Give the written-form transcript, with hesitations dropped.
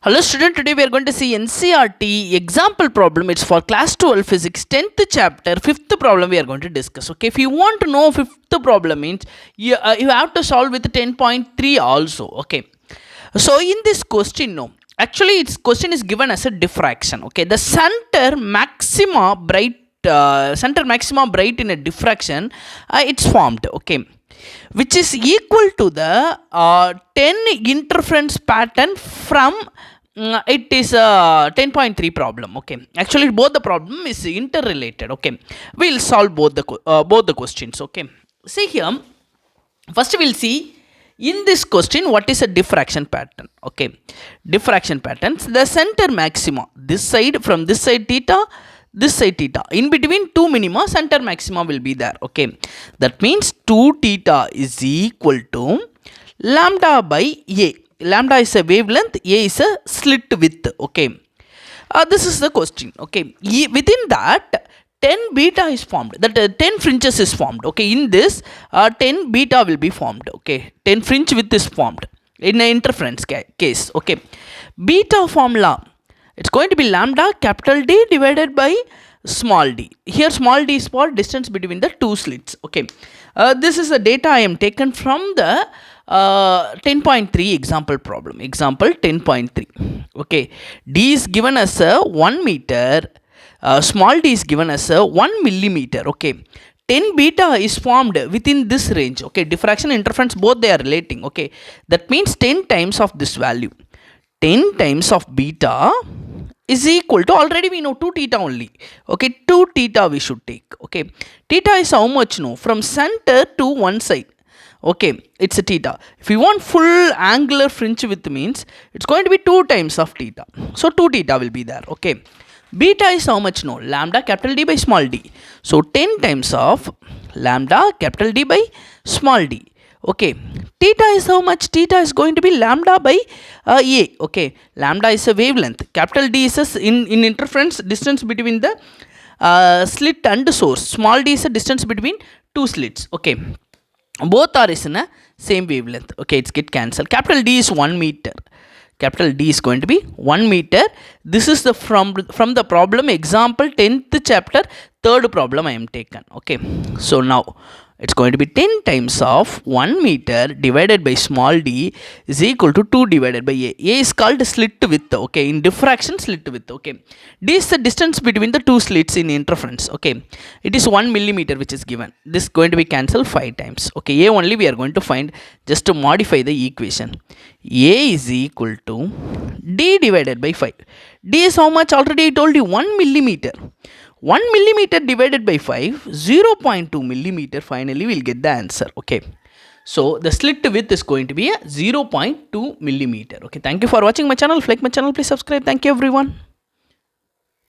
Hello student, today we are going to see NCRT example problem. It's for class 12 physics 10th chapter 5th problem we are going to discuss. Okay, if you want to know 5th problem means you have to solve with 10.3 also. Okay, so in this question, no, actually its question is given as a diffraction. Okay, the center maxima bright in a diffraction, it's formed. Okay, which is equal to the 10 interference pattern from it is a 10.3 problem. Okay, actually both the problem is interrelated. Okay, we'll solve both the questions. Okay, see here, first we'll see in this question what is a diffraction pattern. Okay, diffraction patterns, the center maxima this side, from this side theta, this side theta, in between two minima center maxima will be there. Okay, that means 2 theta is equal to lambda by a. Lambda is a wavelength, a is a slit width. Okay, this is the question. Okay, within that 10 beta is formed, that 10 fringes is formed. Okay, in this 10 beta will be formed. Okay, 10 fringe width is formed in an interference case. Okay, beta formula, it's going to be lambda capital D divided by small d. Here small d is for distance between the two slits. Okay, this is the data I am taken from the 10.3 example problem. Example 10.3. Okay, d is given as a 1 meter, small d is given as a 1 millimeter. Okay, 10 beta is formed within this range. Okay, diffraction interference both they are relating. Okay, that means 10 times of this value, 10 times of beta is equal to, already we know 2 theta only. Okay, 2 theta we should take. Okay, theta is how much? No, from center to one side. Okay, it's a theta. If you want full angular fringe width means it's going to be 2 times of theta. So 2 theta will be there. Okay, beta is how much? No, lambda capital D by small d. So 10 times of lambda capital D by small d. Okay, theta is how much? Theta is going to be lambda by a. Okay, lambda is a wavelength, capital D is a in interference distance between the slit and source, small d is a distance between two slits. Okay, both are is in a same wavelength. Okay, it's get cancelled. Capital D is 1 meter, capital D is going to be 1 meter. This is the from the problem example 10th chapter 3rd problem I am taken. Okay, so now it's going to be 10 times of 1 meter divided by small d is equal to 2 divided by a. A is called slit width. Okay, in diffraction slit width. Okay, d is the distance between the two slits in interference. Okay, it is 1 millimeter which is given. This is going to be cancelled 5 times. Okay, a only we are going to find just to modify the equation. A is equal to d divided by 5. D is how much? Already I told you, 1 millimeter. 1 millimeter divided by 5, 0.2 millimeter. Finally we'll get the answer. Okay, so the slit width is going to be a 0.2 millimeter. Okay, thank you for watching my channel. If you like my channel, please subscribe. Thank you everyone.